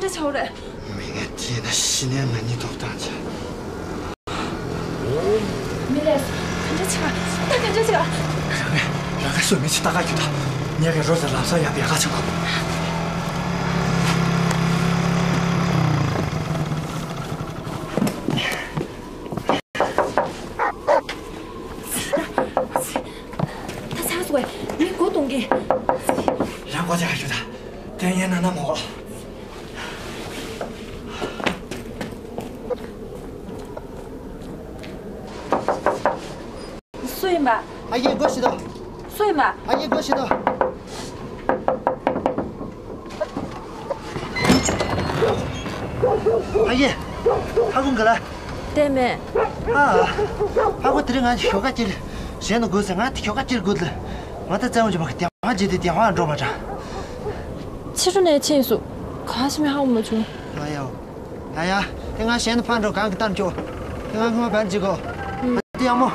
这瞧嘞。每个天的10年门你都当着。没来，看这车，大看这车。让个水没去大概去的，你也给说是蓝色也别个情况。他擦水，你给我动给。让我家去的，电影那么了。水嘛。阿姨，我洗澡。水嘛。阿姨，我洗澡。阿姨，他公过来。对没？啊，我这里俺小个姐，现在公司俺小个姐过来，我在咱们这边电话接的电话找嘛着。其实那钱数，可是没好没出。哎呀，等俺现在盘着，赶紧打脚，等俺给我办几个，这样么？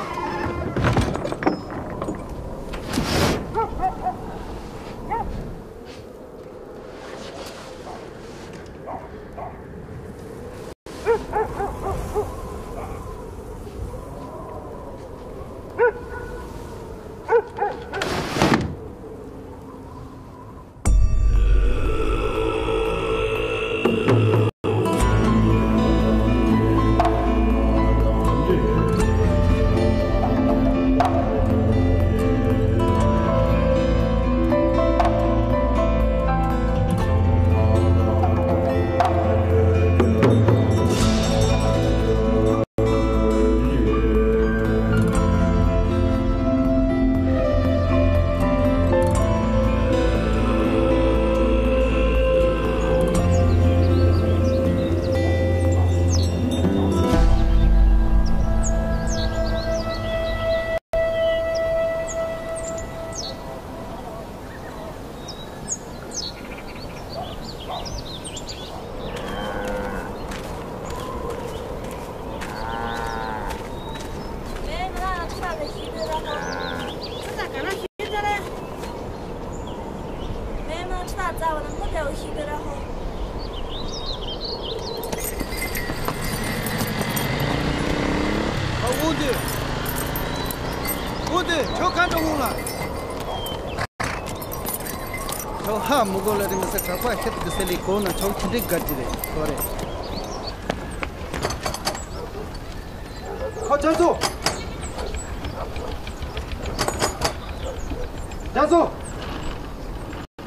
好，加速！加速！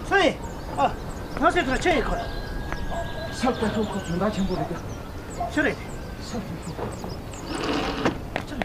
对，啊，那这个这一块，上关头可重大情况的，是的，上这里，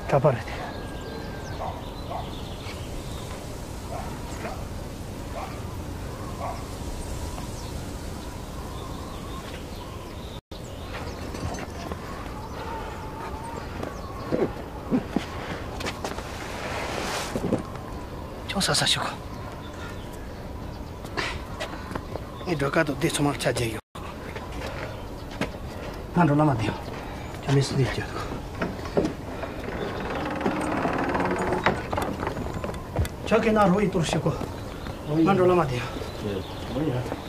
잡아라 돼. 좀 사사시고. 이 들어가도 대충만 찾아요. 난 올라만 돼요. 좀 있을 수 있죠. 저기 나 로이 뚫으시고 만 올라만 돼요. 뭐야?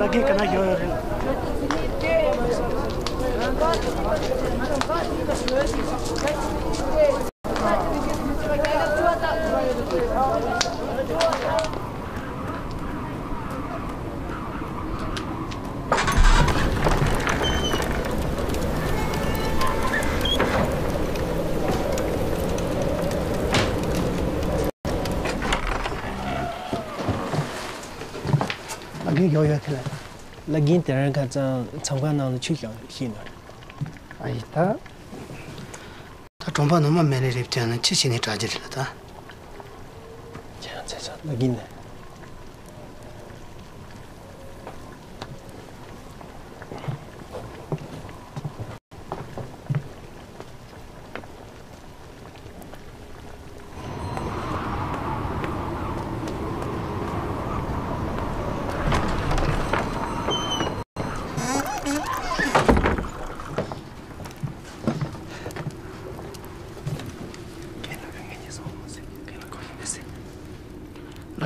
lagi kena jual. 给邀约起来了，那给别人看这场馆上的去向去了。哎，他中盘那么买的这天呢，7年扎进去了他。这样这那给呢？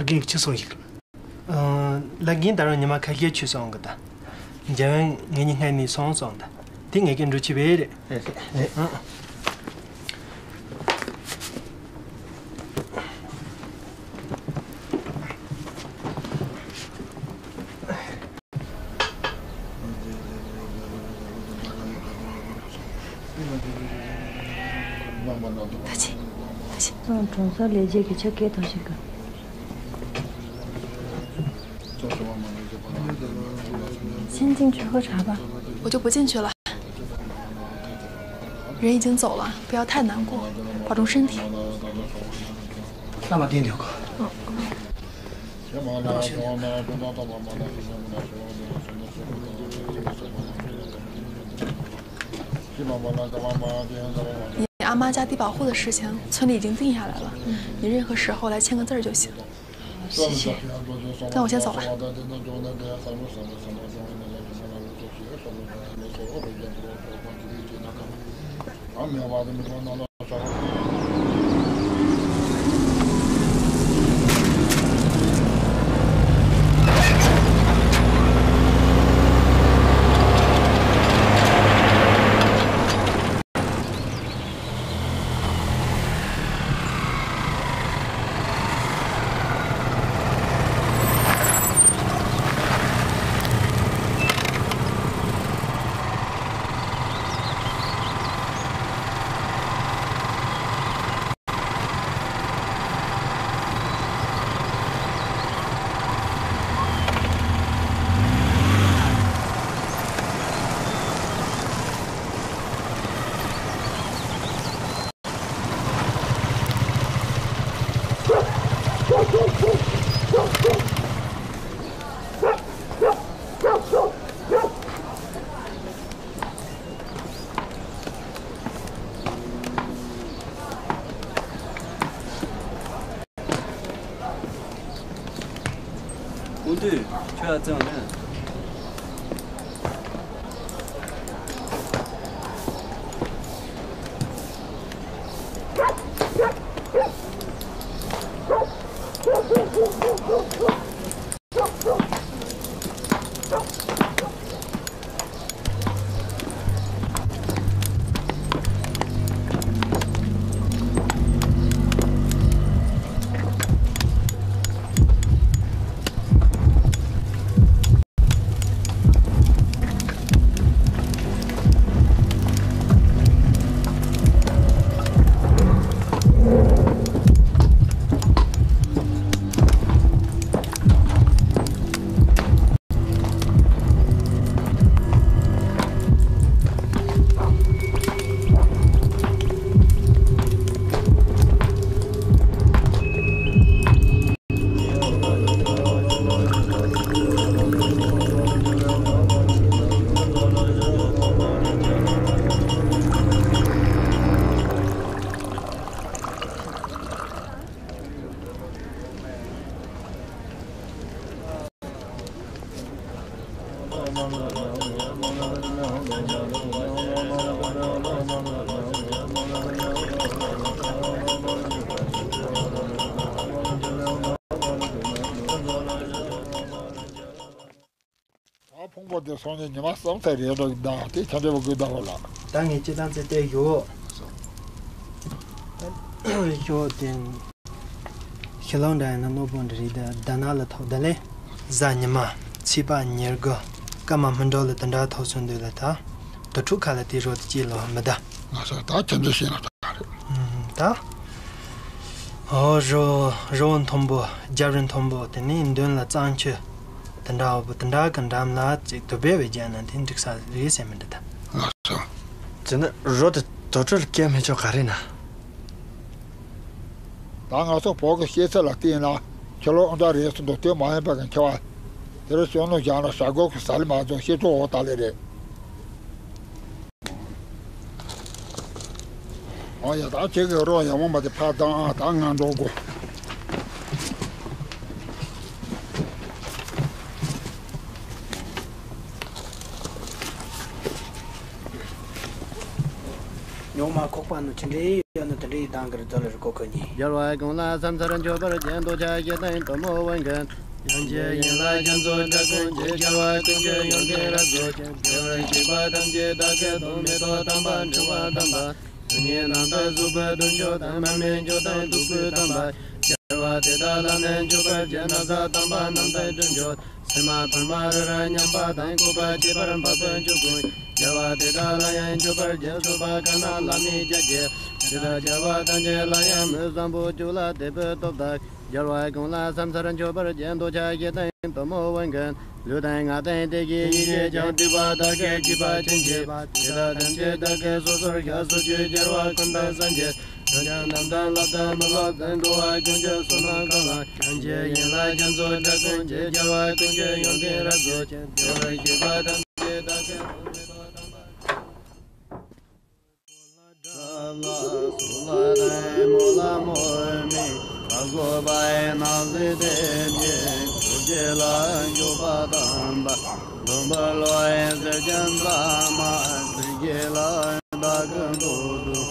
给去送一个。那给当然你们开始去送个的，你这样你看你送的，听我跟着去别的。嗯。大姐，大姐，中山连接给给到这个。先进去喝茶吧。我就不进去了。人已经走了，不要太难过，保重身体。那么点点个。你阿妈家地保户的事情，村里已经定下来了，你任何时候来签个字就行。谢谢。那我先走了。对，就要这样干。你妈生在这都大，这天这不够大了。当你这档子得有，有点，希望的那诺本这里的单拿了头的嘞，咱你妈7、8年个，干嘛门着了等着头顺对了他，都出开了地说的记了没得。那是他真的行了，他。哦，肉同胞、家人同胞，等你顿了脏去。tanda gandam la to be jan and indexa resemenda. So. Jana rod total game cho karina. Tanga so poco siete la tina. Cholo andare resto do te mai per che There sono già una sago che salma do sito o talere. Oh da che ro ya mo de pa da ngan do go. Nyoma kokpan chinde yana tali dangar dalar kokani. Yarwa gongla samsaran chobar jendo cha yedan tomo wangan. Yanje yinla janzo dakun je yarwa kunje yonde razo. Yarwa jiba damje dake tome to tamba chuba tamba. Sunye nanda zuba dunjo tamba menjo tan dupu tamba. Yarwa teta lanen chuba jenaza tamba nanda dunjo. Sema parmara nyamba tan kuba jibaran papan chukun. Java teta layan chubar jesuba kana lami jage. Teta java tanje layam zambu chula tepe topdak. Jarwa gongla samsaran chobar jendo cha yedan tomo wangan. Ludan ngaten teki yije jang tiba dake jiba chenje. Teta tanje dake sosor yasu ju jarwa kunda sanje. Sanjang namdan labdan malabdan doa kunje sona kala. Kanje yinla janzo dakun je jarwa kunje yonde razo. Jarwa jiba tanje dake mola mormi ago bai nazi de je la yo badamba domba loe se jamba ma je la da gando do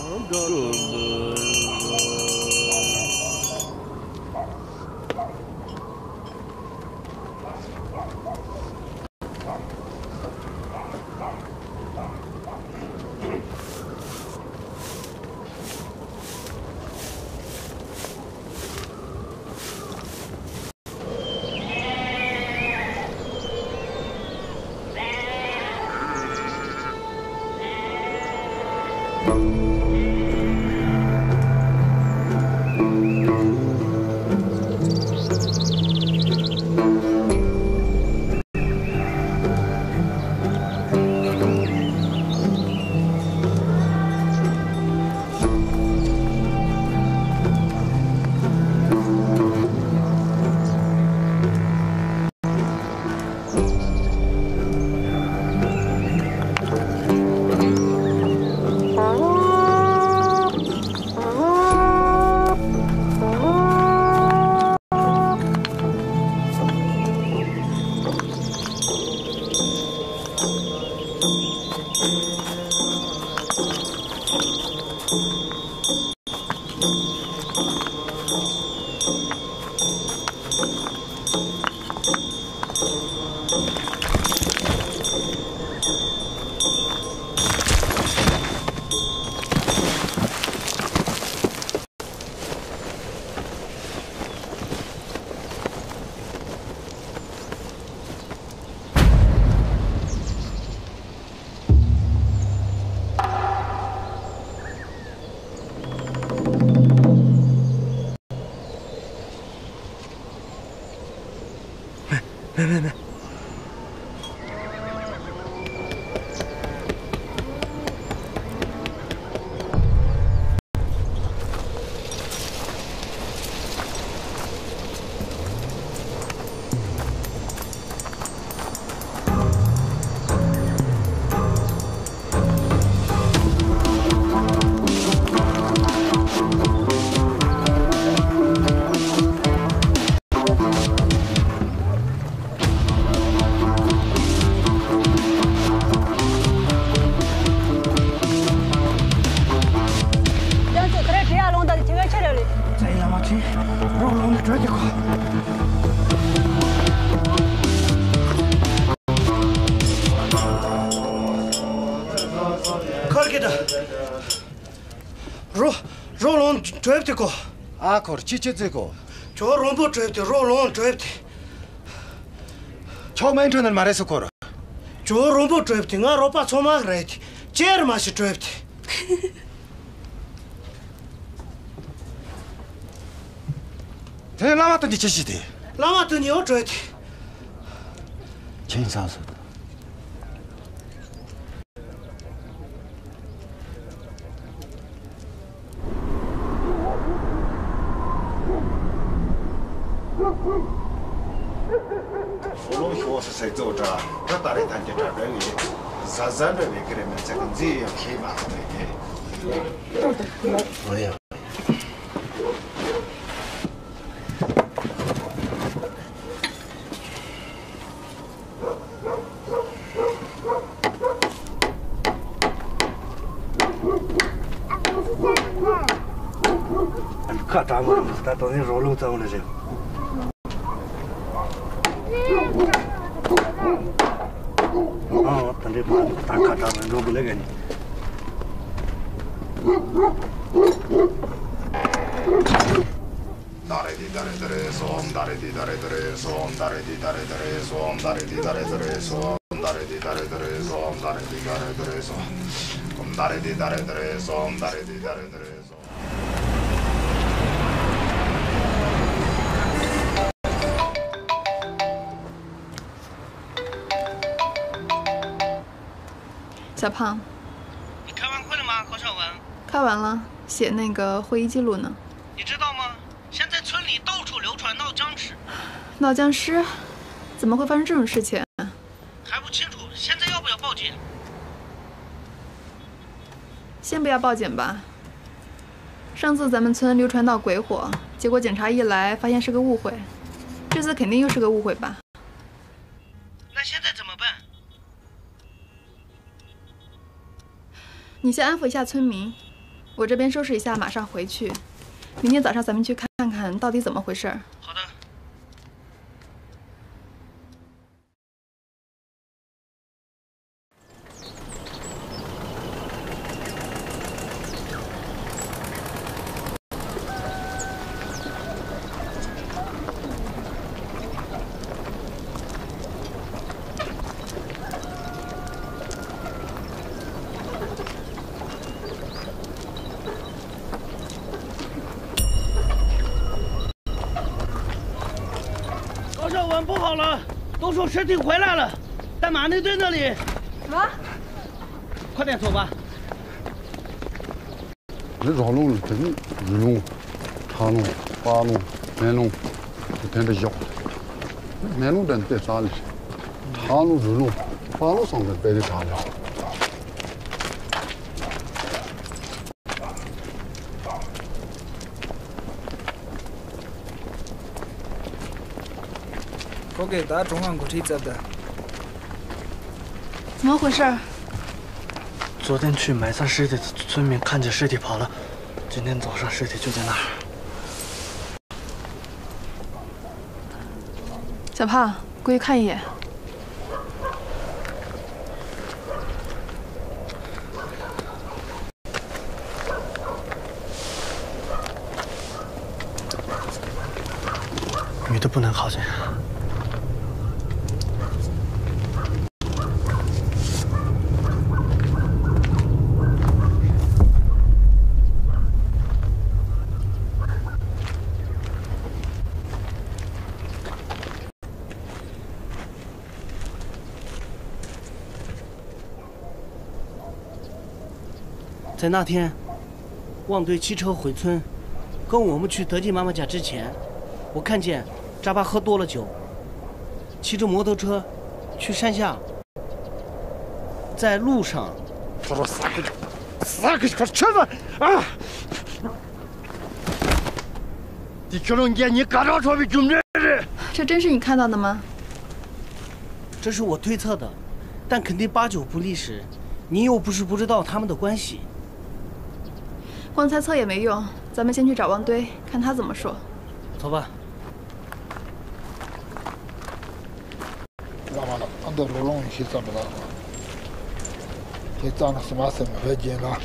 Akor chichiziko. 저 rombo trepte rolon trepte. 처음에 인터넷 말해서 거라. 저 rombo trepte nga ropa choma greti. cher mashi trepte. 대 라마토니 치시디. 라마토니 오 trepte. 轻啥子的？我龙学是谁走着？这打的谈就这人里，啥人人给人们这个这样开嘛的。哎呀。 看咱们他到那绕路走了这。啊，等这把大看咱们绕不来个呢。哒嘞滴哒嘞哒嘞嗦，哒嘞滴哒嘞哒嘞嗦，哒嘞滴哒嘞哒嘞嗦，哒嘞滴哒嘞哒嘞嗦，哒嘞滴哒嘞哒嘞嗦，哒嘞滴哒嘞哒嘞嗦，哒嘞滴哒嘞哒嘞嗦，哒嘞滴哒嘞哒嘞嗦。 小胖，你开完会了吗，何少文？开完了，写那个会议记录呢。你知道吗？现在村里到处流传闹僵尸。闹僵尸？怎么会发生这种事情？还不清楚，现在要不要报警？先不要报警吧。上次咱们村流传到鬼火，结果警察一来，发现是个误会。这次肯定又是个误会吧？那现在怎么办？ 你先安抚一下村民，我这边收拾一下，马上回去。明天早上咱们去看看到底怎么回事。好的。不好了，都说尸体回来了，在马内队那里。什么？快点走吧。那绕路真日龙、长龙、八龙、南龙，就跟着摇。南龙真在啥里？长龙、日龙、八龙上面摆的啥了？ 我给他中完过去走的。怎么回事？昨天去埋葬尸体的村民看见尸体跑了，今天早上尸体就在那儿。小胖，过去看一眼。女的不能靠近。 在那天，旺队骑车回村，跟我们去德记妈妈家之前，我看见扎巴喝多了酒，骑着摩托车去山下，在路上，他说三个小车子啊！你这种年你干啥说的军人？这真是你看到的吗？这是我推测的，但肯定八九不离十。你又不是不知道他们的关系。 光猜测也没用，咱们先去找旺堆，看他怎么说。走吧。干嘛呢？俺这路龙去怎么了？这长得什么什么环境了？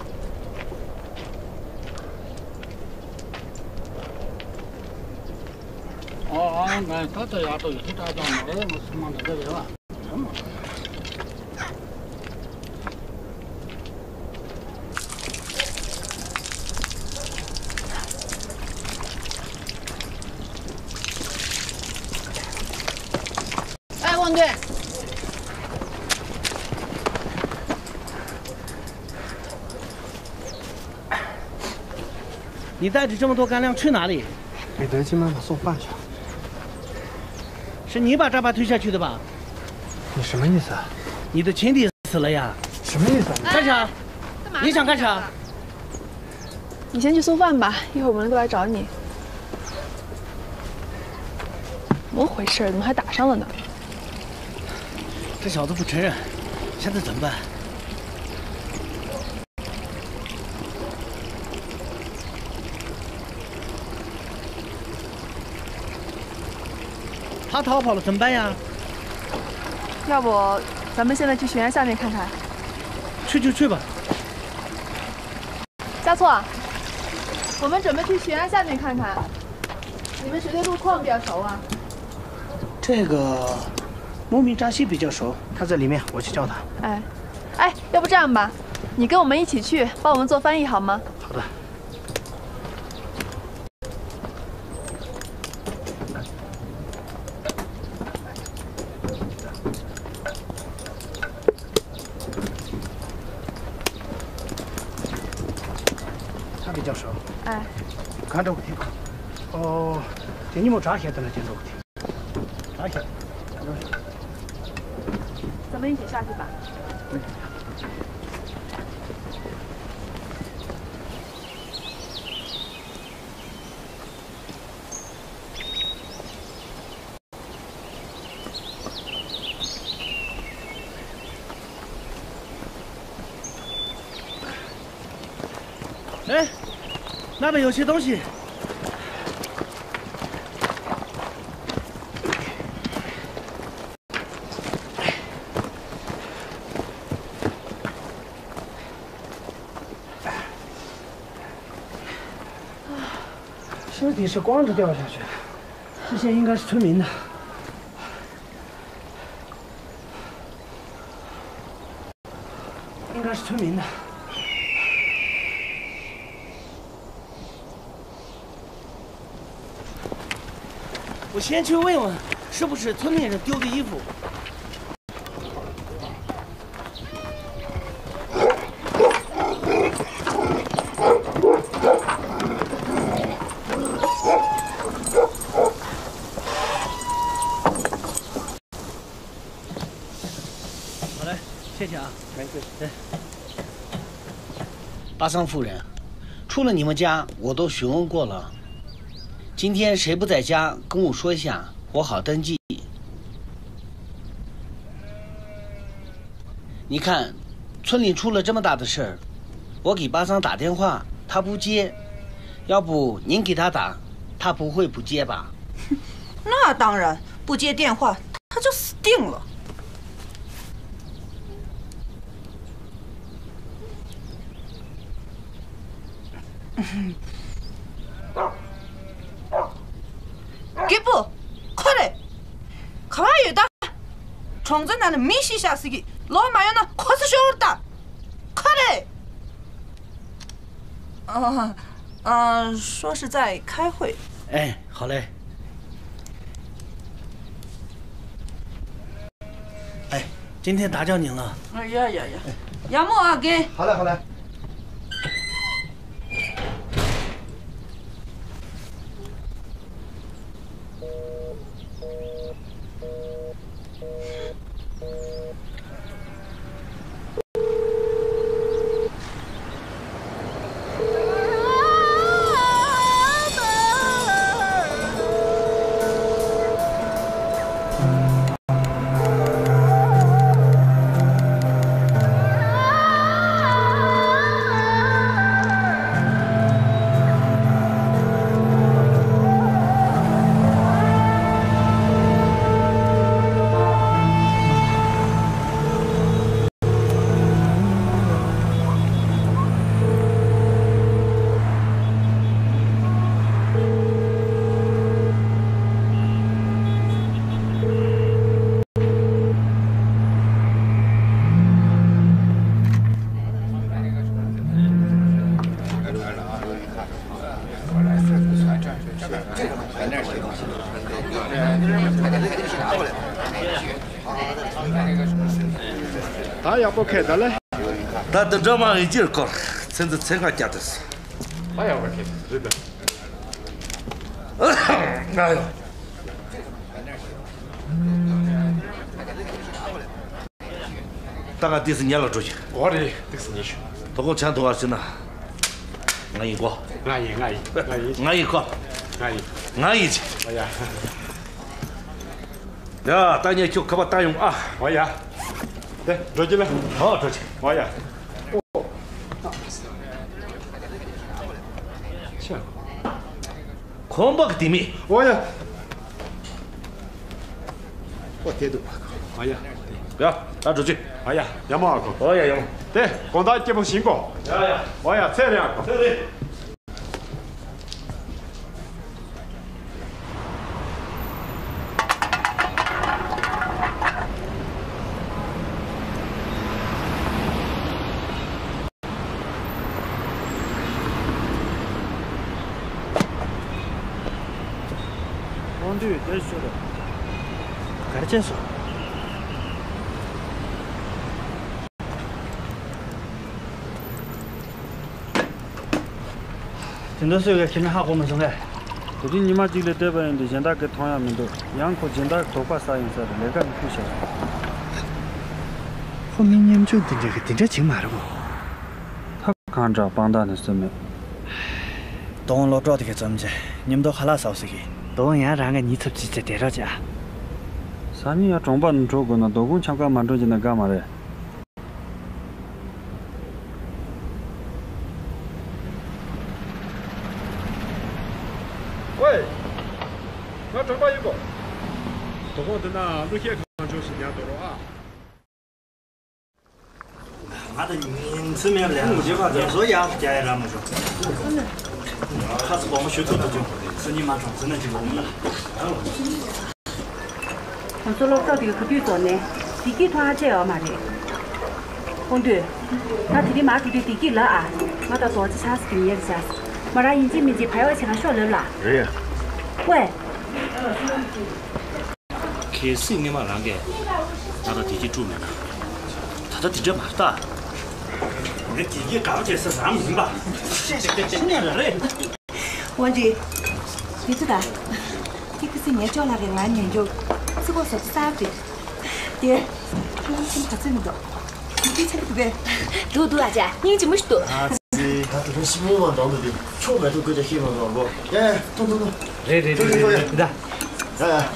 俺他这丫头也是这样的，我什么的这个吧？什么？ 旺队，你带着这么多干粮去哪里？给德基妈妈送饭去。是你把扎巴推下去的吧？你什么意思啊？你的情敌死了呀？什么意思啊？干啥？干嘛？你想干啥？你先去送饭吧，一会儿我们过来找你。怎么回事？怎么还打上了呢？这小子不承认，现在怎么办？他逃跑了怎么办呀？要不咱们现在去悬崖下面看看？去就去吧。嘉措，我们准备去悬崖下面看看。你们谁对路况比较熟啊？这个牧民扎西比较熟，他在里面，我去叫他。哎，要不这样吧，你跟我们一起去，帮我们做翻译好吗？好的。他比较熟。看着我听。哦，这你们扎些的了，见着我听。扎些。咱们一起下去吧。哎，那边有些东西。尸体是光着掉下去的，这些应该是村民的。应该是村民的。我先去问问，是不是村里人丢的衣服。好嘞，谢谢啊，没事。哎，巴桑夫人，除了你们家，我都询问过了。今天谁不在家，跟我说一下，我好登记。你看，村里出了这么大的事儿，我给巴桑打电话，他不接。要不您给他打，他不会不接吧？那当然，不接电话他就死定了。기부, 그래. 가와유다. 정전하는 미시샤스기. 로마요나 코스쇼르다. 그래. 说是在开会。哎，好嘞。哎，今天打搅您了。哎呀，亚木阿给。好嘞，好嘞。他要不开的嘞？他等着忙一劲儿搞，甚至才快夹的死。哎呀，我天，真的。哎呦！大概第四年了，主席。我的第四年去。总共钱多少钱呢？俺一个。俺一个。哎呀。呀，当年就可把大用啊！哎呀，来，着急了。好，着急。哎呀。行。空把个地米。哎呀。我跌倒。哎呀。呀，打出去。哎呀，要么二个。哎呀，要么。对，光打几封信个。哎呀，哎呀，这两个。对。王队在说的，赶紧说。真的是个现在好我们生的。这里你妈这个代表人的现在跟同样民族，养口现在头发啥颜色的，那个不晓得。后面你们就盯着金马了不？他看着帮他的什么？当老早的个怎么着？你们都哈拉少些个，当然让个你出去再带着去。啥你要装扮能做过呢？多工强干嘛做进来干嘛的？喂，我这边有个，多工的那路线看就是2多了啊。妈的，你吃面不了，你说要加一点么说？他是帮我修走的就，是你妈装真的就我们了。我说老早这个可别做呢，地基团还这样嘛的。红队，那这里马住的地基了啊，马到多少下是给你的下是，马上引进面积排外钱还少了啦。哎呀。喂。开始你妈啷个拿到地基住面了？他这地基蛮大。你地基搞起是啥名吧？是那个嘞。王队，你知道，这个是年交那个俺研究，这个是3岁，爹，你先把这么多，你猜对不对？多阿姐，你怎么说？啊，是，他这个西门王当的的，全部都搁在西门王不？哎，走。对，的，哎。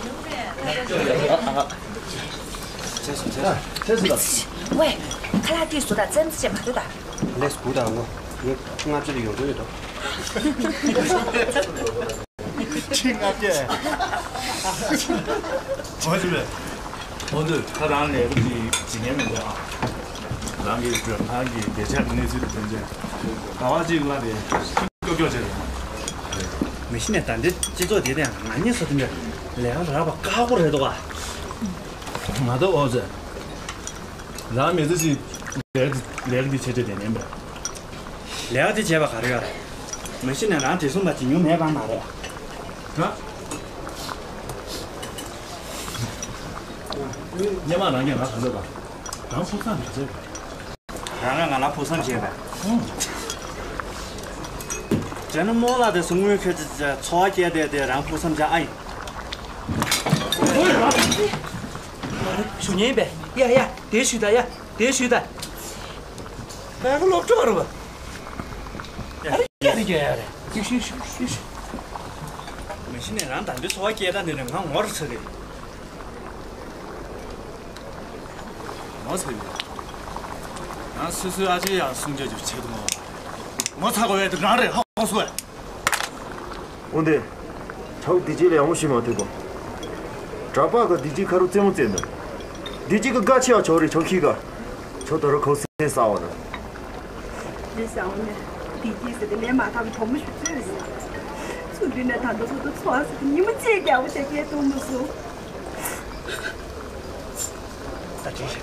真是的。喂，看他爹说的真是嘛对的。来是鼓捣我这里有这个多。亲爱的，我这他让那个纪念名的啊，让给这他给别钱那些的东西，搞几个那的，搞这个。没现在当的几座地的，俺你说的那两个把搞过来的哇。那都儿子，让妹子去那个的车这点点呗。那个的钱吧，还是没现在让这种嘛，金融没办法的。啊？你妈让给俺看着吧，让铺上这个。让俺那铺上去呗。这那么了的是我们开始这炒鸡的让铺上加哎。兄弟呗，呀，得水的呀，得水的。那个老早了吧？哎，你这样的，行。没现在让当地炒鸡蛋的人看我是吃的。我吃的。那叔阿姐呀，送家就吃的嘛。我查过来都哪里好说。兄弟，炒地基两我去嘛对不？这把个地基开路怎么整的？地基个价钱要炒的炒起个，炒到这口水啥玩意？你想呢？地基是的连马他们同不许这些，从今天他都说都错死的，你们这个我这边都没说。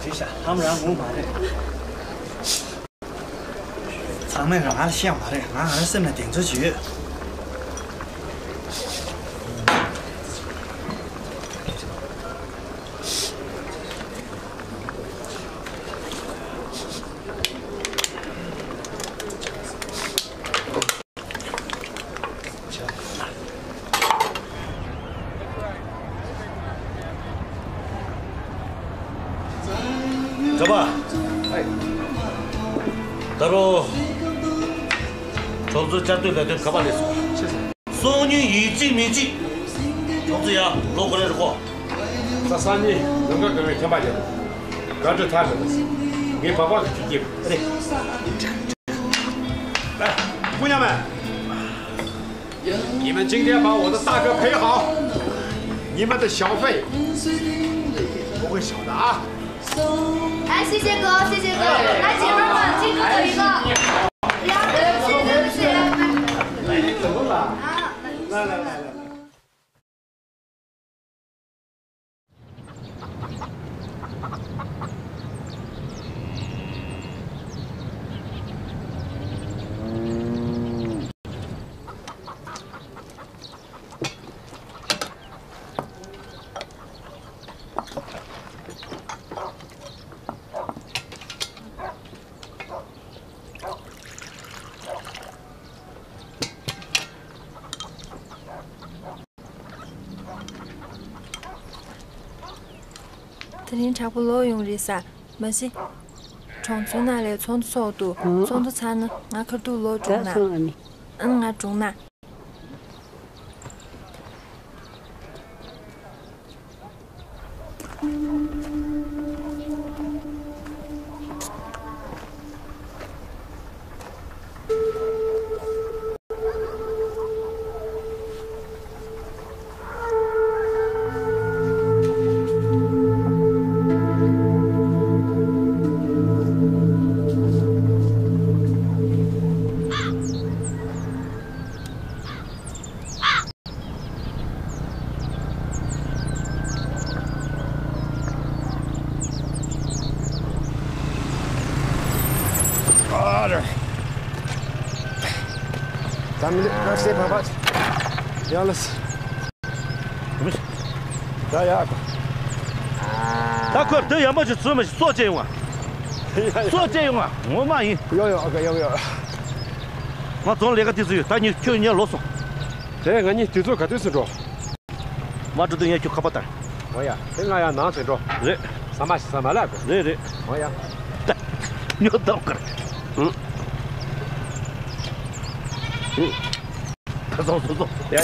这下，他们让我买的。他们让俺先买的，俺还是没顶出去。哦，从这家对来对可把的说，送你一斤米酒，从这样攞回来的货。这3年能够跟人听把见，刚这谈的，给爸爸去接。来，姑娘们，你们今天把我的大哥陪好，你们的小费不会少的啊！哎，谢谢哥，谢谢哥！来，姐妹们，金哥有一个，2个，谢谢谢谢。来，怎么了？啊，来。这天差不多用的噻，没事。从村那里从速度，从头餐呢，俺可都老中呢。俺中呢。咱们那谁爸爸，要了是，没事，大家大哥，这要么就这么少这样啊，少这样啊，我满意。要，我总那个地址，但你就你要啰嗦。这个你对着可对是着，我这东西就可不单。我呀，这俺呀拿着着，对，3把那个，对，我呀，对，你要等会儿，走，呀。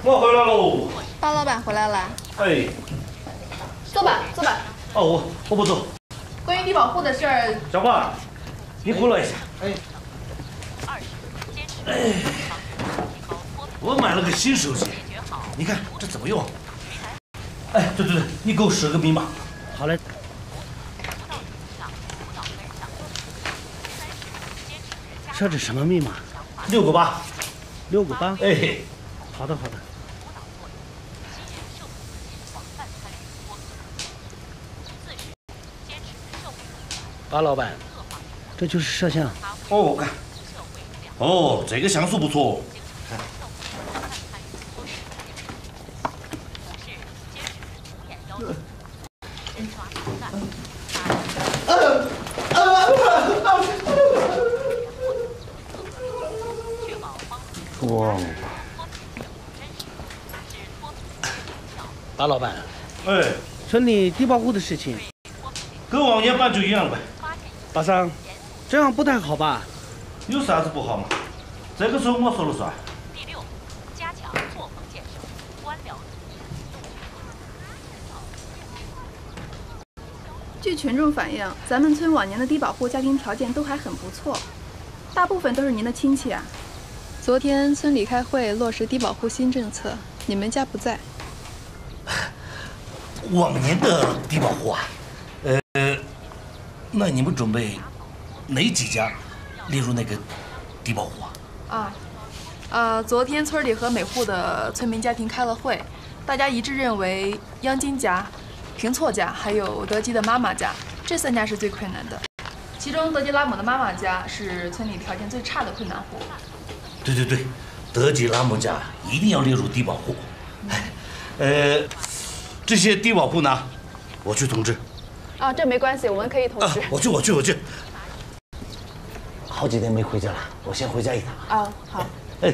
我回来喽。包老板回来了。哎。坐吧。哦，我不走。关于低保户的事儿，小花，你过来一下。我买了个新手机，你看这怎么用？哎，对，你给我设个密码。好嘞。设置什么密码？6个8。6个8。哎，好的。巴老板，这就是摄像。哦，我看。哦，这个像素不错。哇！巴老板，哎，村里低保户的事情，跟往年办就一样呗。巴桑，这样不太好吧？有啥子不好嘛？这个时候我说了算。第6，加强作风建设，官僚。据群众反映，咱们村往年的低保户家庭条件都还很不错，大部分都是您的亲戚啊。昨天村里开会落实低保户新政策，你们家不在。往年的低保户啊，那你们准备哪几家列入那个低保户啊？昨天村里和每户的村民家庭开了会，大家一致认为央金家、平措家还有德基的妈妈家这3家是最困难的。其中德基拉姆的妈妈家是村里条件最差的困难户。对，德基拉姆家一定要列入低保户。这些低保户呢，我去通知，啊，这没关系，我们可以同时。我去。好几天没回家了，我先回家一趟。啊，好。哎。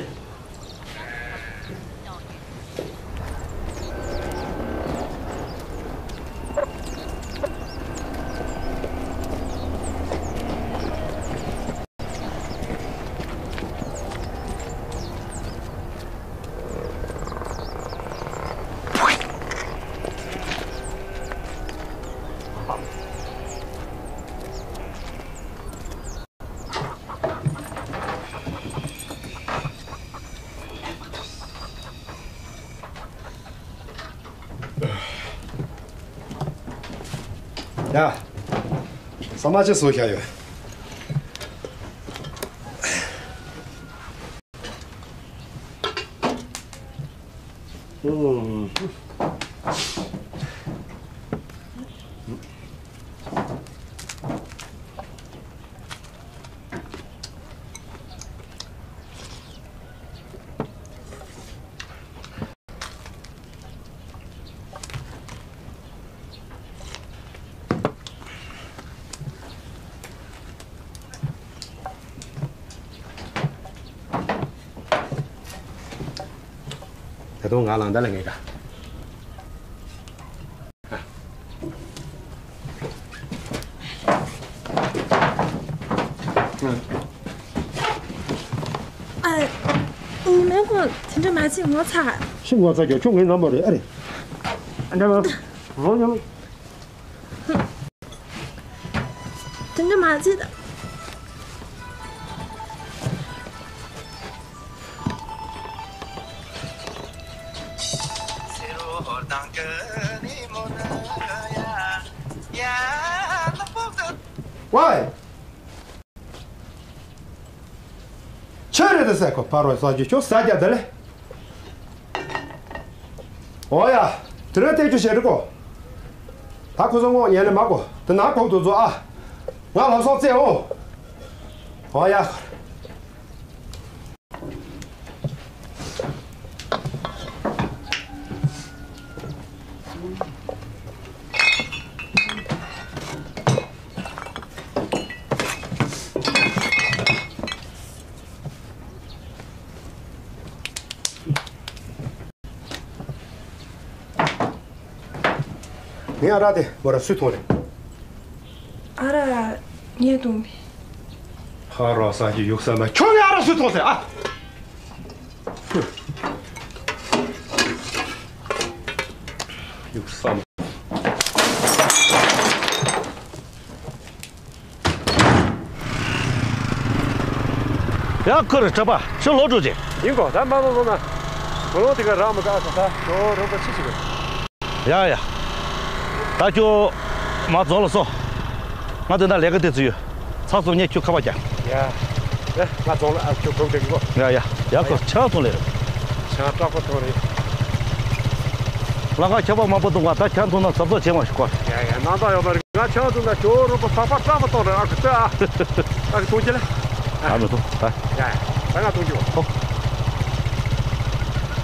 呀，上马去搜一下哟。这都俺啷的了那个。哎，你们我听着买起我菜。是我这就中给那么的，哎，俺这个我娘。听着买起的。喂，吃的是个八罗啥就叫啥家的嘞？哦呀，这个就写这个，他可是我年的马过，等哪口都做啊，我老少在哦。哦呀。你要咋的？我这水桶的。阿拉你东西。哈罗啥就有什么？全给阿拉水桶噻啊！哼，有什么？呀，可是这吧，是老主的。英国，咱忙呢，我这个让么干啥？我这个吃这个。呀，那就马走了说，我等他来个袋子油，长时间去看我家。呀，哎，我走了，就够这个。呀，可抢出来了。抢抓不到的。那个吃饱嘛不懂啊，他抢出那差不多钱嘛是过。呀，那倒要不，俺抢出那酒如果发抓不到的，那个这啊，那个东西嘞。俺们走，来。呀，咱俩东西好。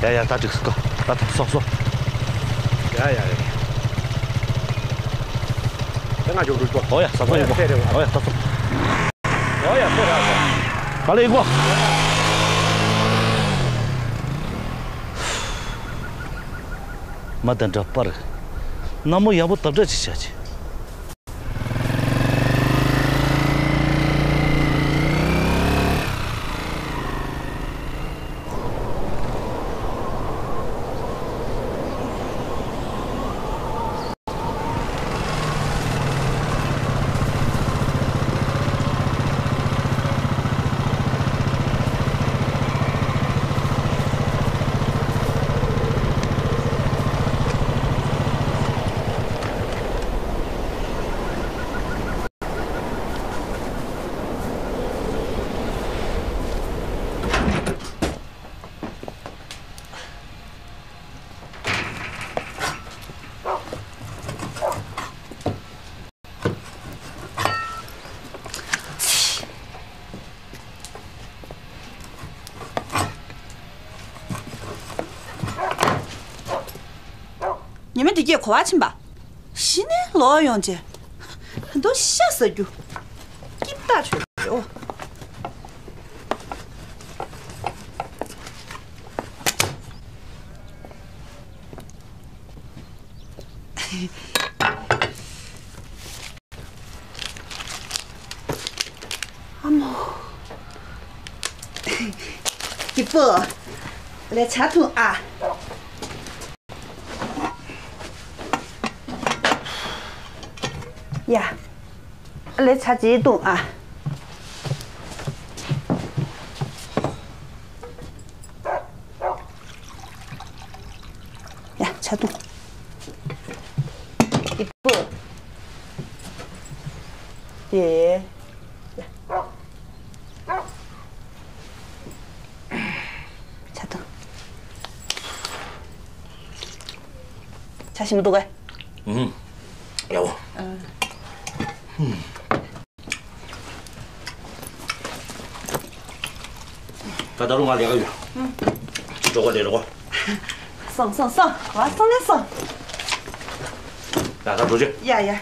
呀，咱这个是个，咱说。呀，咱俩就这个。好呀，上一个。好呀，上。好呀，对了。把那一个。没等着不了，那么也不等着去下去。你们得接可娃亲吧？西呢老用去，都吓死就，一大锤哦。阿嬷，媳妇，来茶桶啊！呀，来茶几桶啊！呀，茶桶。媳妇，爷。茶什么多个？有。把刀弄我2个月。这个这个。送，我送来送。带他出去。呀，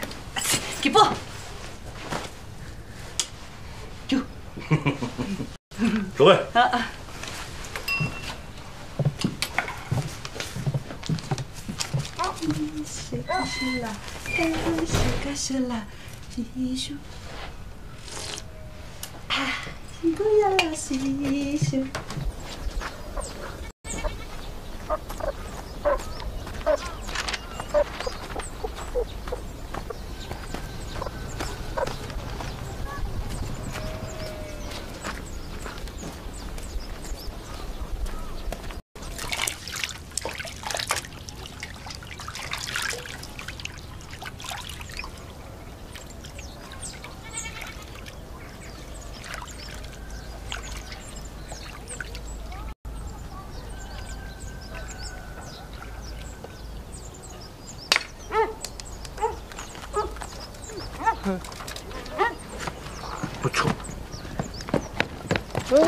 给不？就。诸位。是啦，洗手。啊，不要洗手。不错。喂，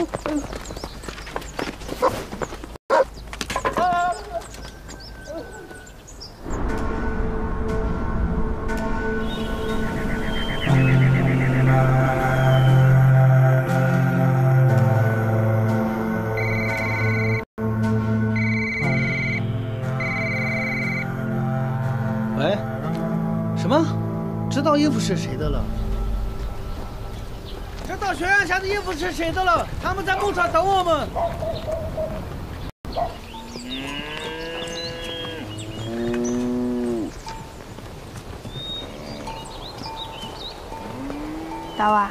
什么？知道衣服是谁的了？知道悬崖下的衣服是谁的了？他们在牧场等我们。大娃，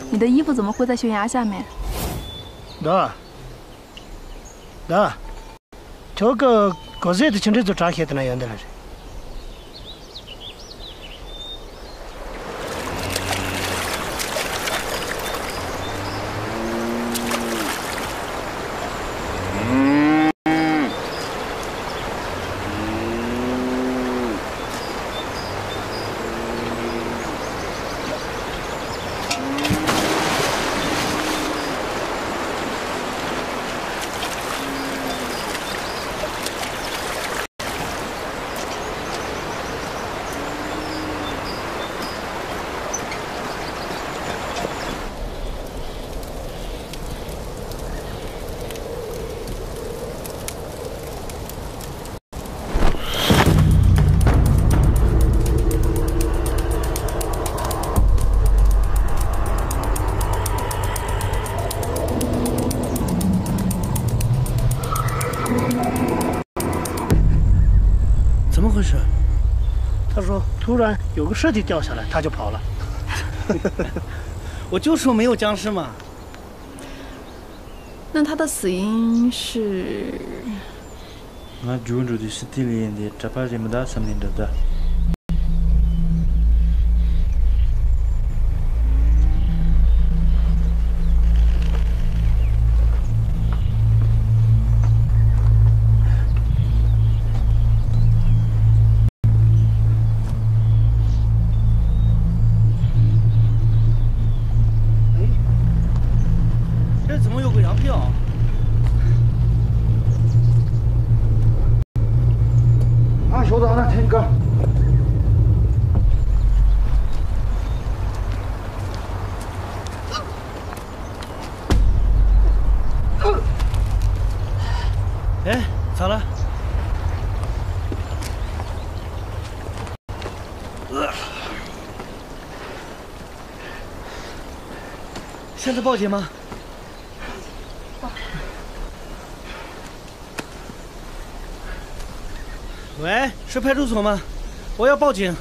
你的衣服怎么会在悬崖下面？那，这个高热的清晨就扎黑的那样的了。怎么回事？他说突然有个尸体掉下来，他就跑了。我就说没有僵尸嘛。那他的死因是？我住的是地里的，这把人们打3年的。小子，那听歌。咋了？现在报警吗？喂，是派出所吗？我要报警。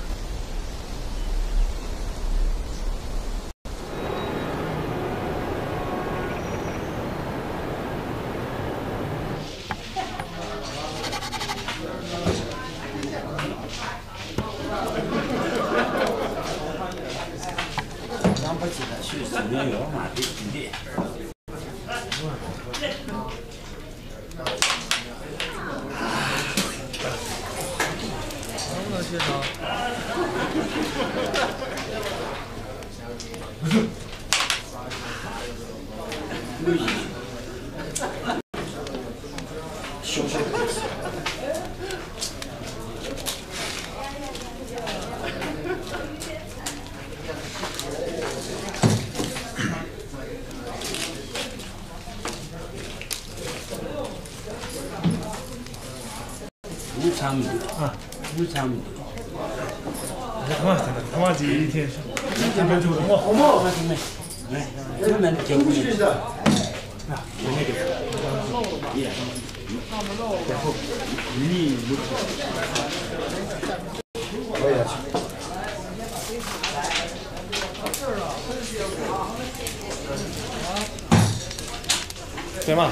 对吗？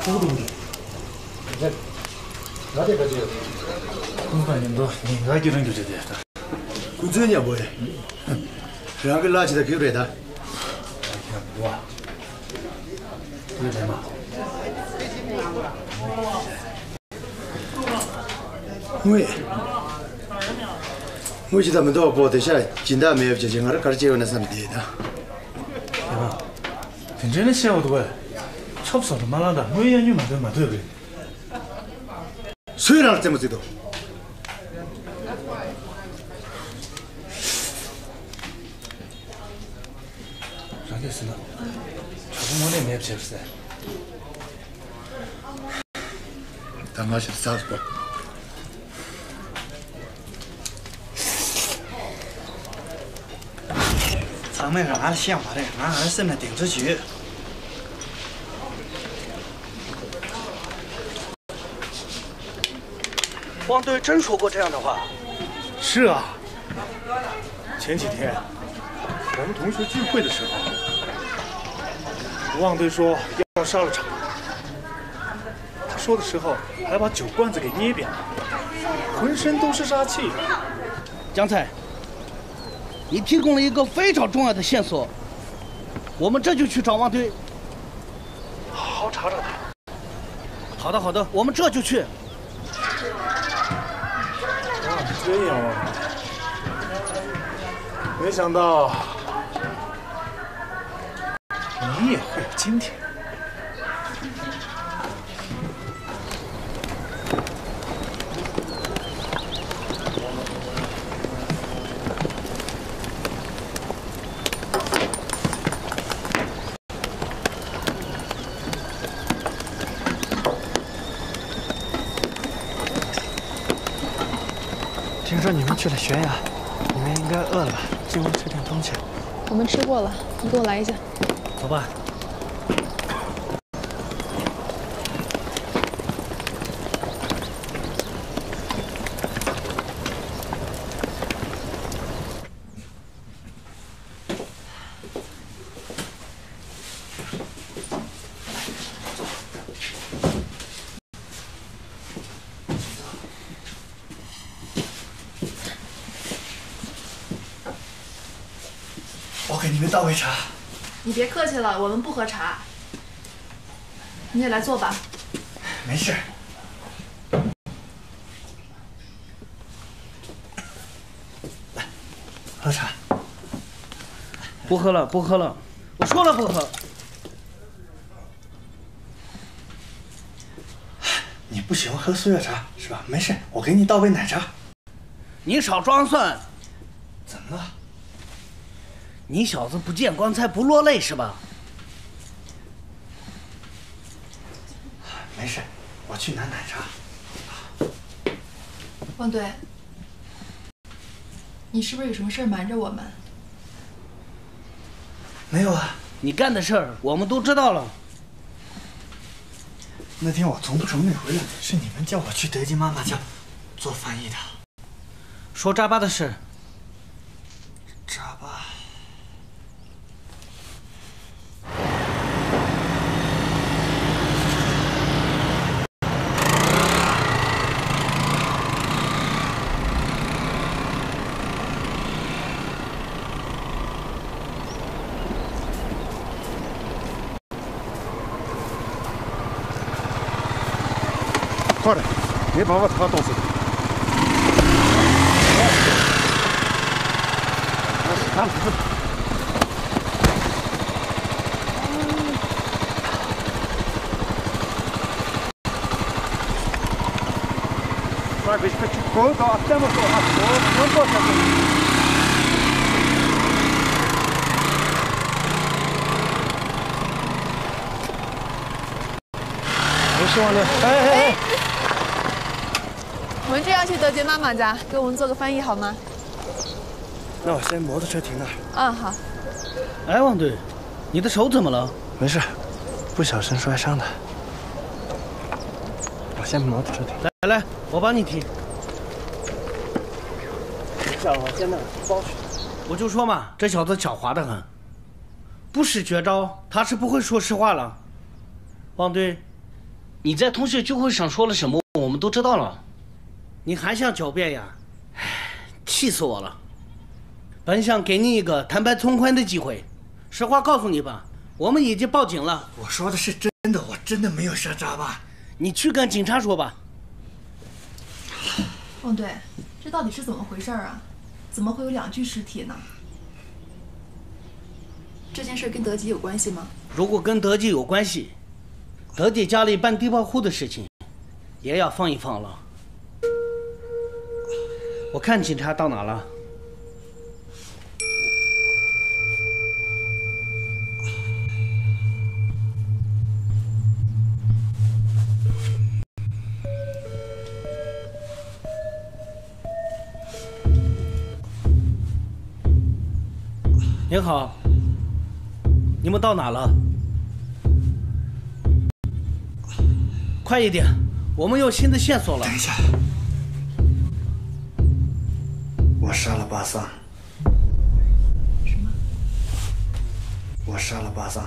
不懂的。这，哪里个这个？공부님도 네가 기른 교재 됐다. 구준이야 뭐해? 그냥 라지다 교래다. 와. 그래 대마. 왜? 뭐지다면 더 보대샤 진다면 없지 정말 가르치고는 삼대다. 대마. 괜찮은 시험도 왜? 첩서도 말한다. 뭐야 니만 더 그래. 수혈할 때문에도. 알겠으나 조금만에 맵지었어. 당마시 사스고.咱们让俺想法的，俺儿子们顶着去。汪队真说过这样的话？是啊。前几天我们同学聚会的时候，汪队说要杀了场。他说的时候还把酒罐子给捏扁了，浑身都是杀气。江菜，你提供了一个非常重要的线索，我们这就去找汪队。好好查查他。好的，好的，我们这就去。这样啊，没想到你也会有今天。听说你们去了悬崖，你们应该饿了吧？进屋吃点东西。我们吃过了，你给我来一下。走吧。我给你们倒杯茶。你别客气了，我们不喝茶。你也来坐吧。没事。来，喝茶。不喝了，不喝了，我说了不喝。你不喜欢喝速热茶是吧？没事，我给你倒杯奶茶。你少装蒜。怎么了？你小子不见棺材不落泪是吧？没事，我我去拿奶茶。汪队，你是不是有什么事儿瞒着我们？没有啊，你干的事儿我们都知道了。那天我从城里回来，是你们叫我去德基妈妈家做翻译的。说扎巴的事。扎巴。 快点，别把我擦冻死！快别去搞搞，这么多啊，我做下去。我希望呢，哎。 我们这样去德杰妈妈家，给我们做个翻译好吗？那我先摩托车停那儿。啊，好。哎，王队，你的手怎么了？没事，不小心摔伤的。我先摩托车停。来，我帮你提。叫我先那包去。我就说嘛，这小子狡猾得很，不使绝招，他是不会说实话了。王队，你在同学聚会上说了什么，我们都知道了。 你还想狡辩呀？唉，气死我了！本想给你一个坦白从宽的机会，实话告诉你吧，我们已经报警了。我说的是真的，我真的没有杀扎巴。你去跟警察说吧。汪队，这到底是怎么回事啊？怎么会有2具尸体呢？这件事跟德基有关系吗？如果跟德基有关系，德基家里办低保户的事情，也要放一放了。 我看警察到哪了？您好，你们到哪了？快一点，我们有新的线索了。等一下。 我杀了巴桑。什么？我杀了巴桑。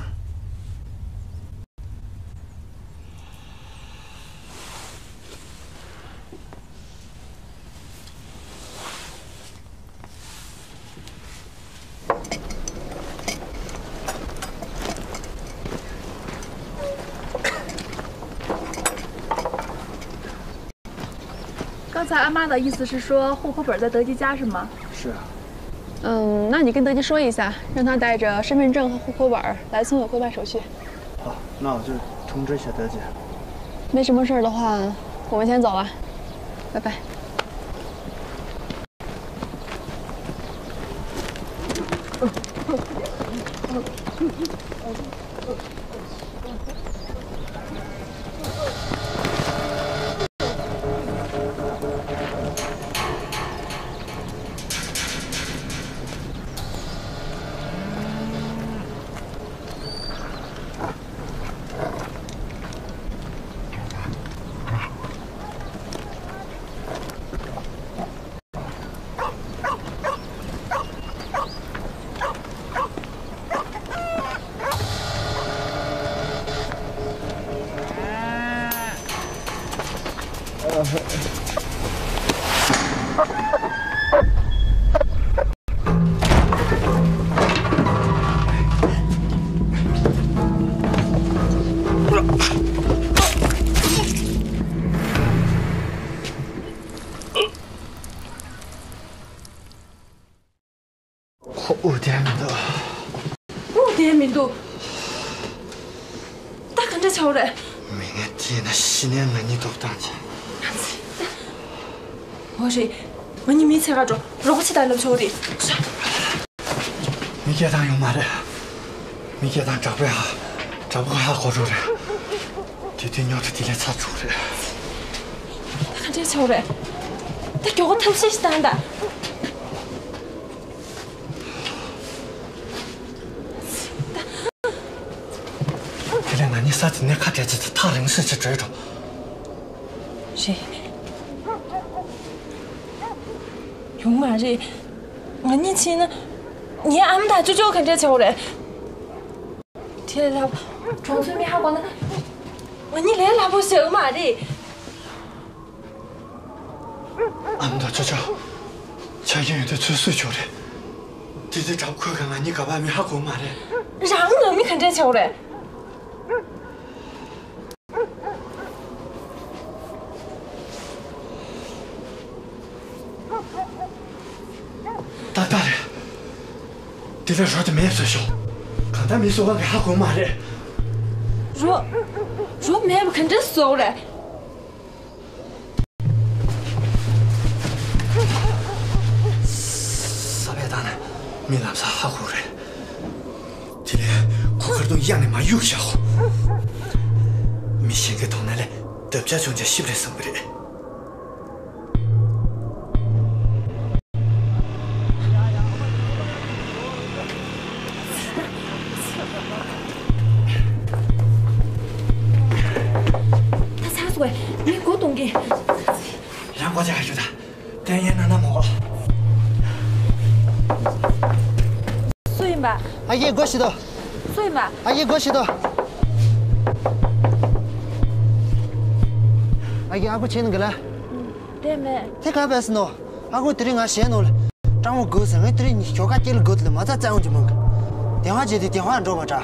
刚才阿妈的意思是说户口本在德基家是吗？是啊。那你跟德基说一下，让他带着身份证和户口本来村委会办手续。好，那我就通知一下德基。没什么事的话，我们先走了，拜拜。5点минут。5点минут。다 근데 저래. меня 뒤에는 신의 눈이 돋단지. 뭐지? 많이 미쳐가지고 로봇이 달려 저리. 미개당 요 말해. 미개당 找不好活住的。弟弟尿的地里擦出来。他看这球嘞，他给我偷些是单的。这两个你啥子你看这是他人是去追着。谁？有嘛这？我年轻呢，你俺们大就看这球嘞。天啦，装村没好过呢。我你来拉不行嘛的。俺们大舅舅，前一月的催睡球嘞，弟弟找快看看你干嘛没好过嘛的？让我没看这球嘞。大的，弟弟说的没睡觉，刚才没说我给好过嘛的。若没不看这手嘞。啥别打呢？没làm sao好过嘞。弟弟，可可都一样的嘛，有些好。没先给同来嘞，得不下中间洗不来生不的。你给我动给。让我家有的，但也那么好。水吧。阿姨，我洗头。水吧。阿姨，我洗头。阿姨，阿哥请你个来。对没？这个白是喏，阿哥对你俺先喏了，让我狗生，俺对你小家接了狗子了，没咋在我就门个。电话接的电话找不着。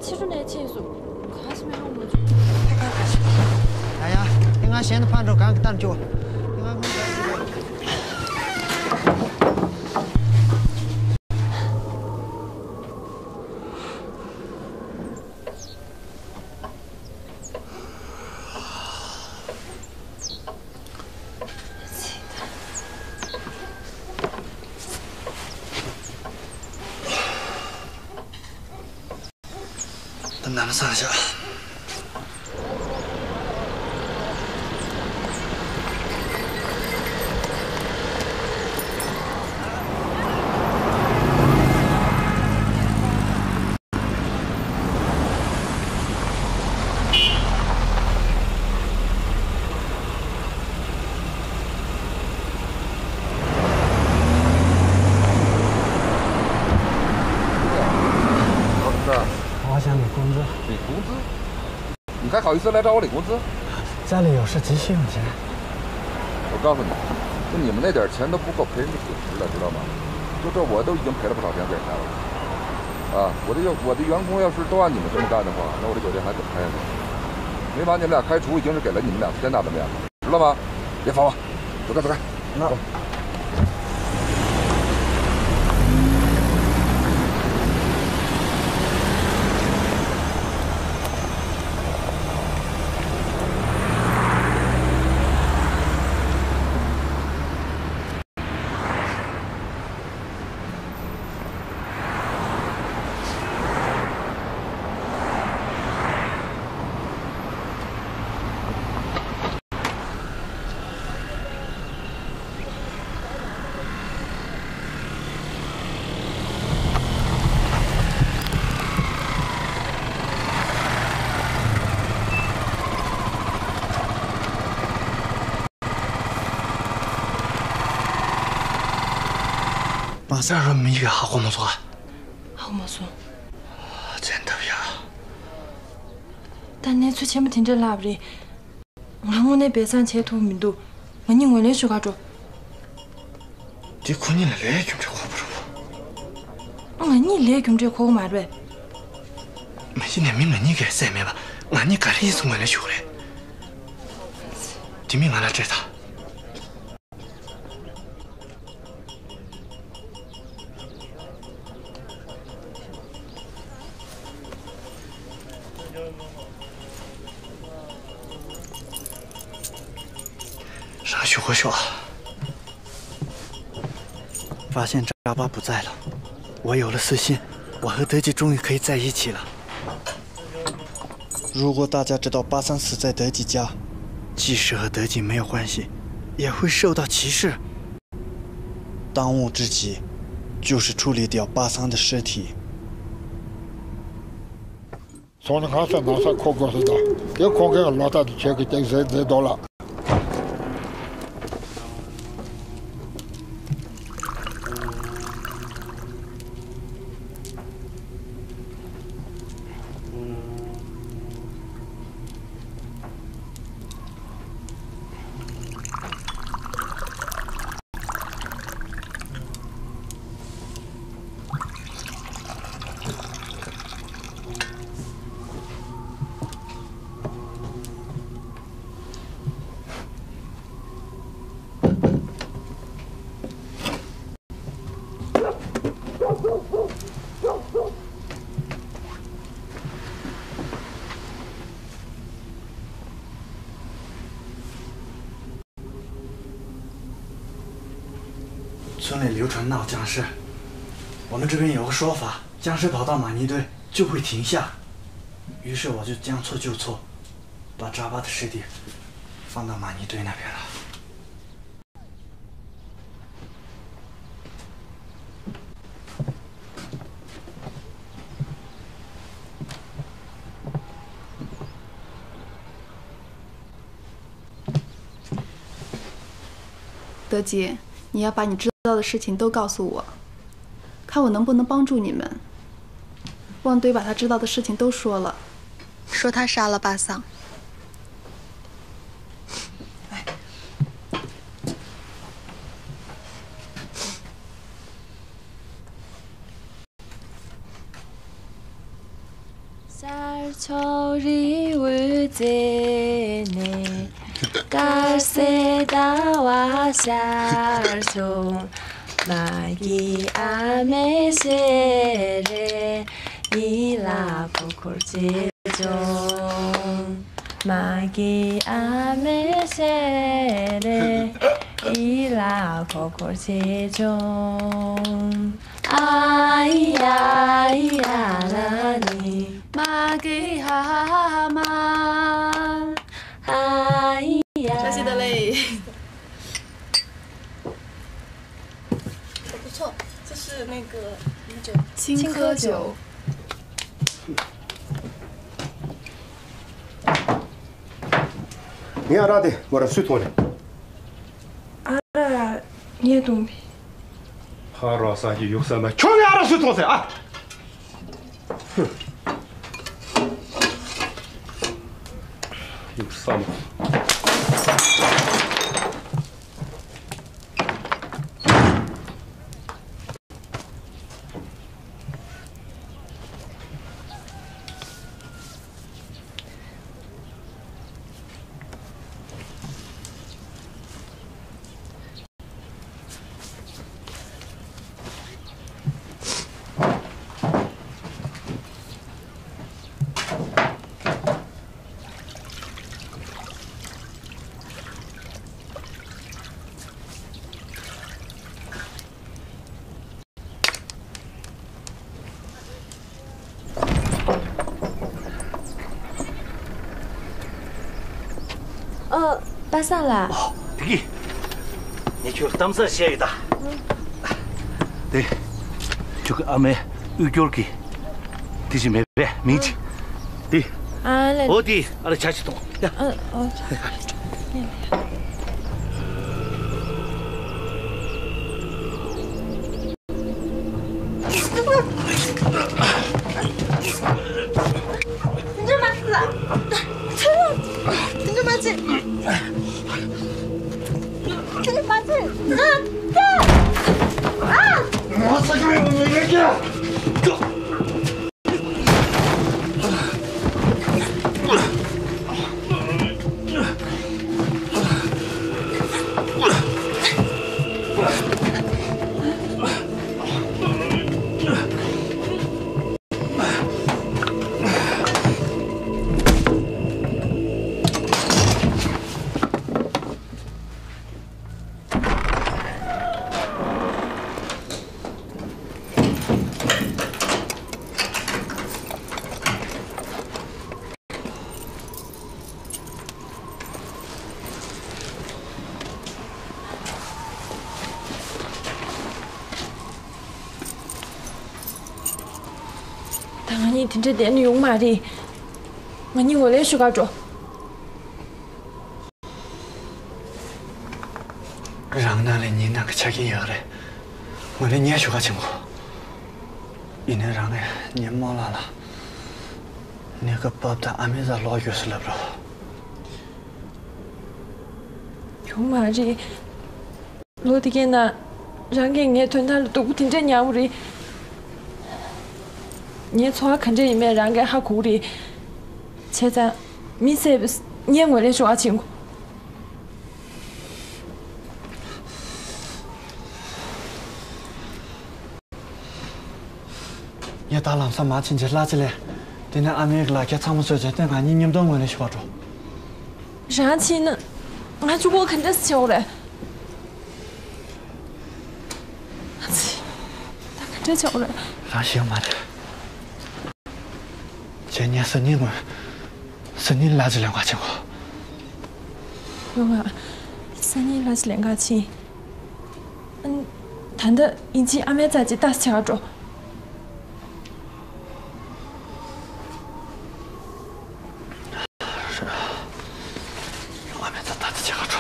其实那钱数，可是没好我。哎呀，你俺现在盘着赶紧打酒。等咱们上下。我想领工资。领工资？你还好意思来找我领工资？家里有事急需用钱。我告诉你，就你们那点钱都不够赔人家损失了，知道吗？就这我都已经赔了不少钱给人家了。啊，我的员工要是都按你们这么干的话，那我这酒店还怎么开下去？没把你们俩开除，已经是给了你们俩天大的面子，知道吗？别烦我，走开走开。走。马上说没个好没错，好没错，真的呀。但你出钱不听这拉不的，我那边上前途没多，我你我来说话着。你可你来来用这话不着我你来用这话嘛呗？没一年明了你给谁没吧？俺你干的意思我来学嘞，今明俺来知道。上学回学，发现扎巴不在了，我有了私心，我和德基终于可以在一起了。如果大家知道巴桑死在德吉家，即使和德吉没有关系，也会受到歧视。当务之急就是处理掉巴桑的尸体。从那看是哪啥考过是的，这考给老大的钱给得到了。村里流传闹僵尸，我们这边有个说法，僵尸跑到玛尼堆就会停下。于是我就将错就错，把扎巴的尸体放到玛尼堆那边了。德吉，你要把你知道的事情都告诉我，看我能不能帮助你们。旺堆把他知道的事情都说了，说他杀了巴桑。Garcedawa sarso magi amesere ila pokurjejon magi amesere ila pokurjejon ai ai alani magi hama ai 山西的嘞，不错，这是那个酒，青稞酒。你要咋的？我这水桶里。阿你也懂呗？哈拉啥就有什么？全给阿拉水桶噻啊！哼，有什么？ 巴桑啦。哦，对，你去当时写一打。对，这个阿妹有脚给，这是没别名字。对。啊嘞。我的，阿拉吃起东。呀。哦。 你但俺你听这店里用嘛的，俺你我来说个着。让那里你那个吃进药嘞，我来你说个情况，一年让哎年毛了了，那个爸的俺们在老远是了不？用嘛的，罗的给那，让给俺团他都不听这娘屋的。 你从看这里面让给他苦的，现在米色不是你我来说情况。你打浪上马亲戚拉起来，等那俺们拉给参谋说着，等俺你们都我来说着。啥情呢？俺就我看这笑嘞。他看这笑嘞。啥笑嘛的？ 今年是你拉起两块钱哦。用啊，3年拉起2块钱。谈的以及俺们在这打下着。是啊，俺们在打下着。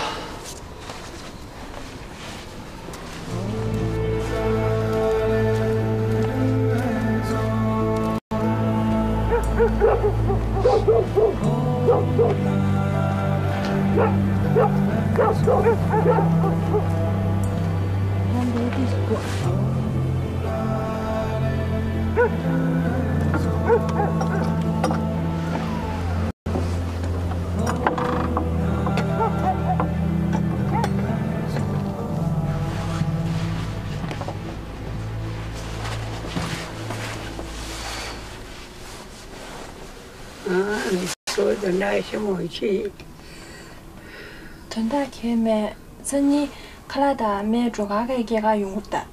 说的那些东西，等到开门，这你看来的没做个给个用的。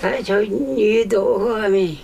他就女多后面。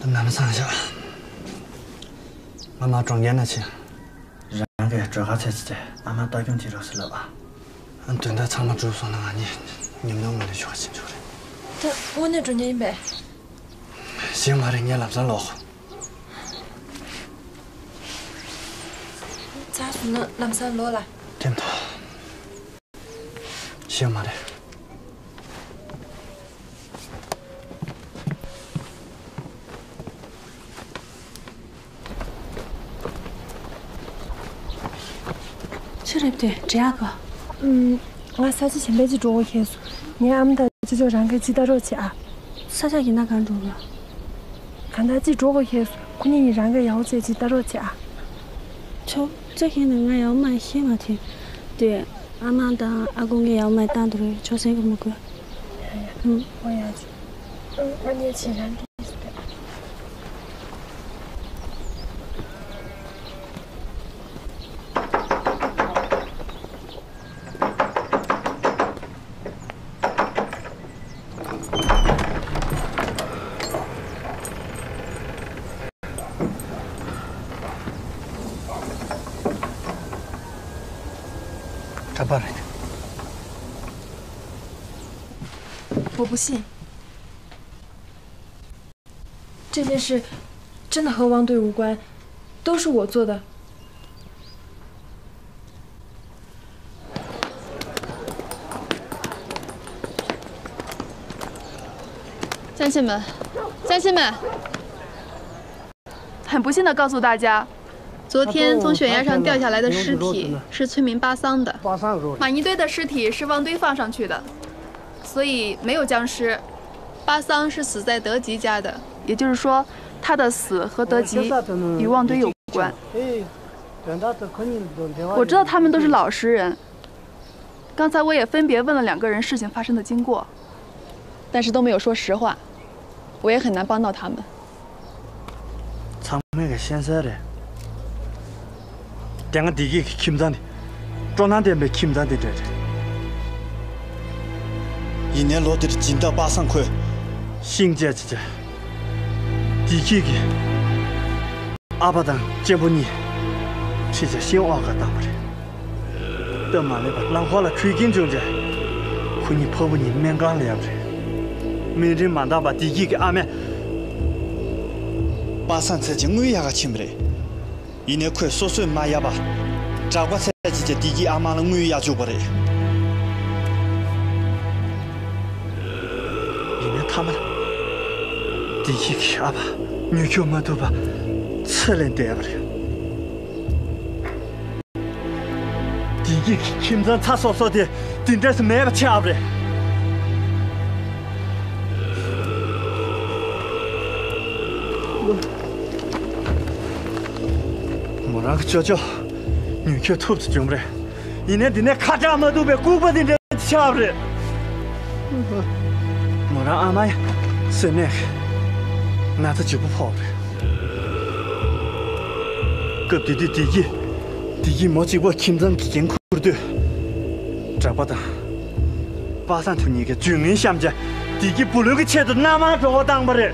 等俺们上下，妈妈中间那去，让给这下才是的，俺们到用地了是了吧？俺等待参谋住宿那个你们能不能说清楚的？这我那中间一百。行嘛的，你拉不上老虎。咋说呢？拉不上老了。对不？行嘛的。 这对不对？这样个。我3期前辈去做过开锁，你俺们的就让给记得着去啊。啥叫给哪干做了？看他去做过开锁，可你让给要记得着去啊。瞧，这些人俺要买些嘛的，对，俺妈的阿公给要买单的嘞，瞧谁个么个？我也去。我也去让给。 咋办来的？我不信，这件事真的和王队无关，都是我做的。乡亲们，乡亲们，很不幸地告诉大家，昨天从悬崖上掉下来的尸体是村民巴桑的，马尼堆的尸体是旺堆放上去的，所以没有僵尸。巴桑是死在德吉家的，也就是说，他的死和德吉与旺堆有关。我知道他们都是老实人，刚才我也分别问了2个人事情发生的经过，但是都没有说实话，我也很难帮到他们。苍那个先生的，两个地基欠账的，装那点没欠账的这。一年落地的金到800块，新家这地基的，阿巴当见不你，这些新娃个当不了。得嘛来吧，浪花了吹紧中间，可你破不你面干了不？没人满大把地基给阿妹。800才进我牙个欠不来，一年快缩水买牙吧，炸瓜才几只地基阿妈了我牙就不来。一年他们地基给阿爸，女舅妈都把车来带不了。地基欠账差少少的，顶多是买不起不了。我让个娇娇，女客兔子进不来，一年顶天咔嚓么都被古巴的人掐不了。我让阿妈呀，是那个，那他就不跑了。隔壁的地基没经过清真艰苦的，这不得，800头你个军人相家，地基不留个钱都那么着当不了。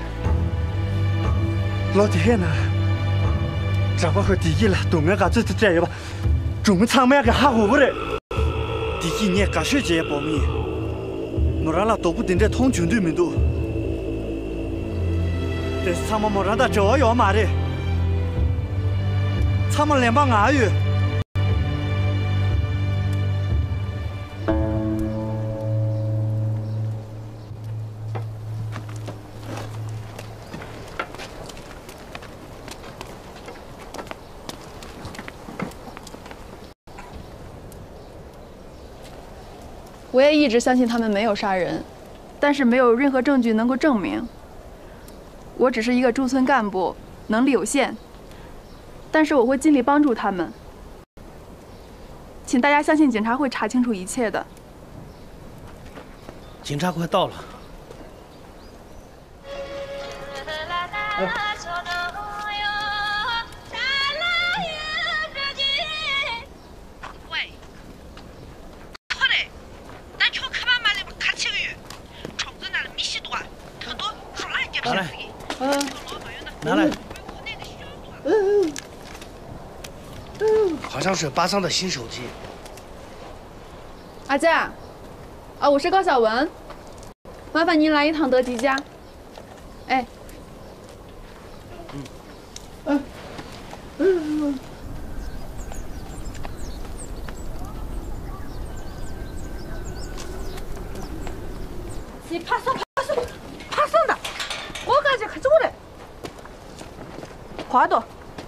老天呐！这不和地基了，东面个这这样吧，中国长面个还活不了。地基你干学姐也保密，我让他都不盯着同军队们都，但是他们没让他照样骂的，他们连把外语。我也一直相信他们没有杀人，但是没有任何证据能够证明。我只是一个驻村干部，能力有限，但是我会尽力帮助他们。请大家相信警察会查清楚一切的。警察快到了。拿来，拿来。好像是巴桑的新手机。阿佳，啊，我是高小文，麻烦您来一趟德吉家。哎。你爬上的，我感觉可走了。快多，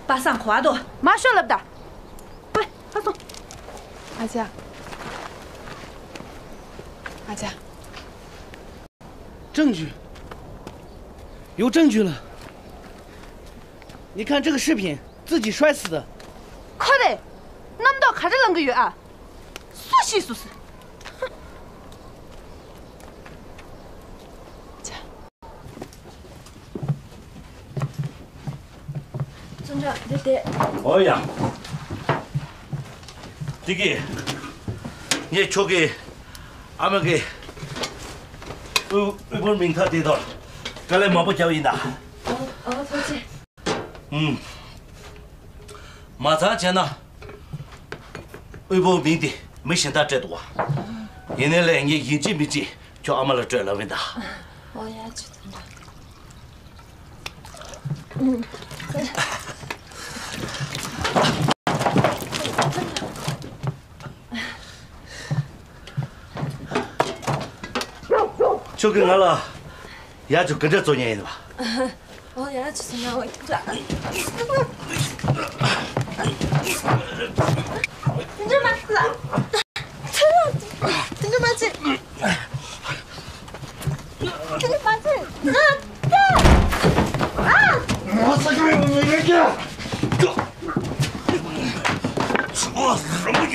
爬上快多，马上来不得。喂，爬上。阿佳，阿佳，证据，有证据了。你看这个视频，自己摔死的。快嘞，那么多看着那个月啊，熟悉熟悉。爹爹。哎呀，这个，你交给俺们给微博名他得到了，刚才马不交易的。同志。马上见呢，微博名的没现在这多，现在来你应急没急，叫俺们来转了问的。我也去交给俺了，也就跟着做年的吧。我也去拿我这。你这马子，你这马子，你这马子，我这个没人家，做什么也。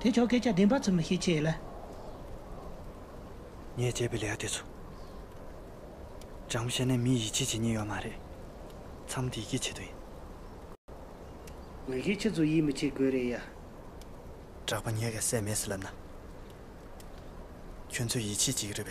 这给家庭把怎么写起来？你也接不了的错。咱们现在米一起去你要嘛的，咱们第一起对。我一起做一没去过的呀。这不你也个三没事了呢？全做一起记着呗。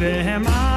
Be